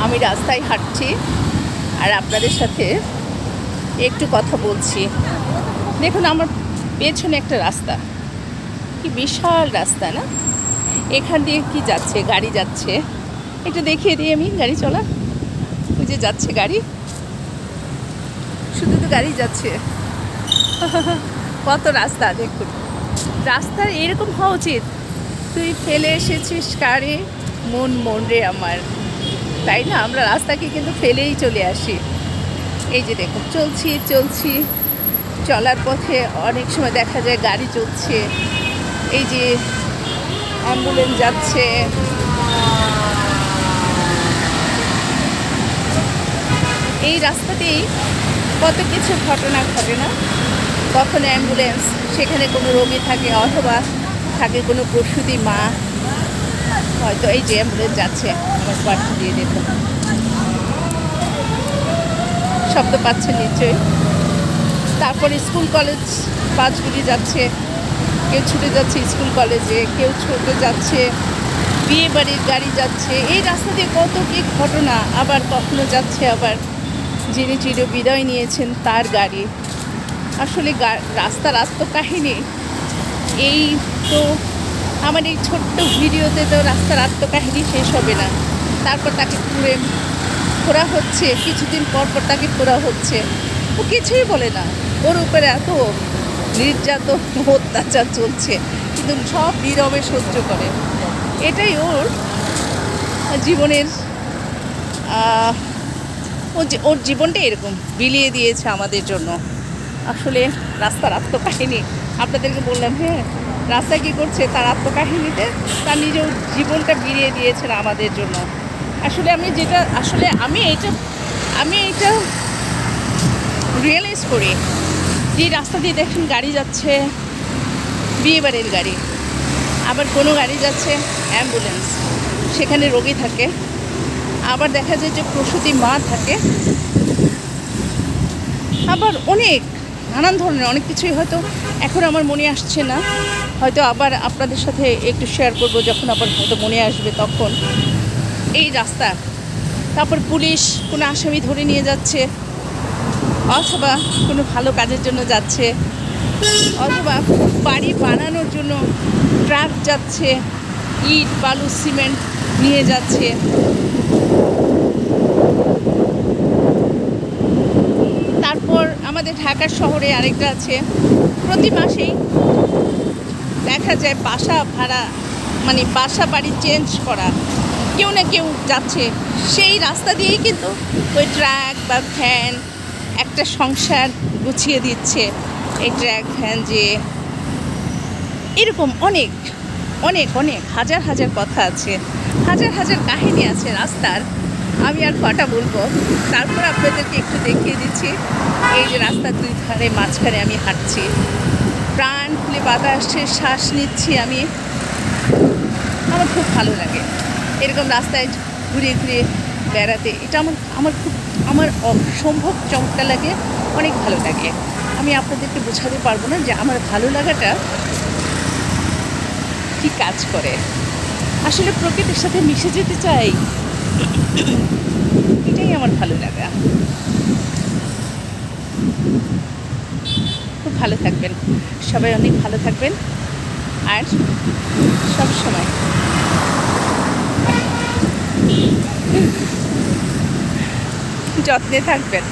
আমি রাস্তায় হাঁটছি আর আপনাদের সাথে একটু কথা বলছি। দেখুন আমার পেছনে একটা রাস্তা, কি বিশাল রাস্তা না? এখান দিয়ে কি যাচ্ছে, গাড়ি যাচ্ছে, একটু দেখিয়ে দিই আমি। গাড়ি চলা, ওই যে যাচ্ছে গাড়ি, শুধু তো গাড়ি যাচ্ছে। কত রাস্তা দেখুন। রাস্তার এরকম হওয়া উচিত, তুই ফেলে এসেছিস কারে মন মন রে আমার, তাই না? আমরা রাস্তাকে কিন্তু ফেলেই চলে আসি। এই যে দেখুন চলছি, চলার পথে অনেক সময় দেখা যায় গাড়ি চলছে, এই যে অ্যাম্বুলেন্স যাচ্ছে, এই রাস্তাতেই কত কিছু ঘটনা ঘটে না? কখনো অ্যাম্বুলেন্স, সেখানে কোনো রোগী থাকে অথবা থাকে কোনো প্রসূতি মা, হয়তো এই যে অ্যাম্বুলেন্স যাচ্ছে আমার পাশে দিয়ে দেখুন, শব্দ পাচ্ছেন নিশ্চয়ই। তারপরে স্কুল কলেজ বাসগুলি যাচ্ছে, কেউ ছুটে যাচ্ছে স্কুল কলেজে, কেউ ছুটে যাচ্ছে বিয়ে বাড়ির গাড়ি যাচ্ছে। এই রাস্তা দিয়ে কত কী ঘটনা। আবার কখনো যাচ্ছে আবার যিনি চির বিদায় নিয়েছেন তার গাড়ি। আসলে রাস্তার আত্মকাহিনী এই তো আমার এই ছোট্ট ভিডিওতে তো রাস্তার আত্মকাহিনী শেষ হবে না। তারপর তাকে খোঁড়া হচ্ছে, কিছুদিন পর পর তাকে খোঁড়া হচ্ছে, ও কিছুই বলে না। ওর উপরে এত নির্যাতন অত্যাচার চলছে, কিন্তু সব নীরবে সহ্য করে। এটাই ওর জীবনের, ওর জীবনটা এরকম বিলিয়ে দিয়েছে আমাদের জন্য। আসলে রাস্তার আত্মকাহিনী আপনাদেরকে বললাম, হ্যাঁ, রাস্তা কী করছে তার আত্মকাহিনীতে তার নিজের জীবনটা বিলিয়ে দিয়েছেন আমাদের জন্য। আসলে আমি এইটা রিয়েলাইজ করি যে রাস্তা দিয়ে দেখুন গাড়ি যাচ্ছে বিয়েবাড়ির গাড়ি, আবার কোনো গাড়ি যাচ্ছে অ্যাম্বুলেন্স, সেখানে রোগী থাকে, আবার দেখা যায় যে প্রসূতি মা থাকে, আবার নানান ধরনের অনেক কিছুই হয়তো এখন আমার মনে আসছে না, হয়তো আবার আপনাদের সাথে একটু শেয়ার করব যখন আবার হয়তো মনে আসবে তখন। এই রাস্তা, তারপর পুলিশ কোনো আসামি ধরে নিয়ে যাচ্ছে, অথবা কোনো ভালো কাজের জন্য যাচ্ছে, অথবা বাড়ি বানানোর জন্য ট্রাক যাচ্ছে, ইট বালু সিমেন্ট নিয়ে যাচ্ছে। তারপর আমাদের ঢাকা শহরে আরেকটা আছে, প্রতি মাসেই দেখা যায় বাসা ভাড়া, মানে বাসা বাড়ি চেঞ্জ করা, কেউ না কেউ যাচ্ছে সেই রাস্তা দিয়েই, কিন্তু ওই ট্রাক বা ভ্যান একটা সংসার গুছিয়ে দিচ্ছে। এই ট্রাক ভ্যান যে এরকম অনেক অনেক অনেক হাজার হাজার কথা আছে, হাজার হাজার কাহিনী আছে রাস্তার। আমি আর কটা বলবো, তারপর আপনাদেরকে একটু দেখিয়ে দিচ্ছি। এই যে রাস্তার দুই ধারে মাঝখানে আমি হাঁটছি, প্রাণ খুলে বাতাসে শ্বাস নিচ্ছি আমি, আমার খুব ভালো লাগে এরকম রাস্তায় ঘুরে ঘুরে বেড়াতে। এটা আমার অসম্ভব চমৎকার লাগে, অনেক ভালো লাগে। আমি আপনাদেরকে বোঝাতে পারবো না যে আমার ভালো লাগাটা কী কাজ করে। আসলে প্রকৃতির সাথে মিশে যেতে চাই, এটাই আমার ভালো লাগা। খুব ভালো থাকবেন সবাই, অনেক ভালো থাকবেন, আর সব সময় যত্নে থাকবেন।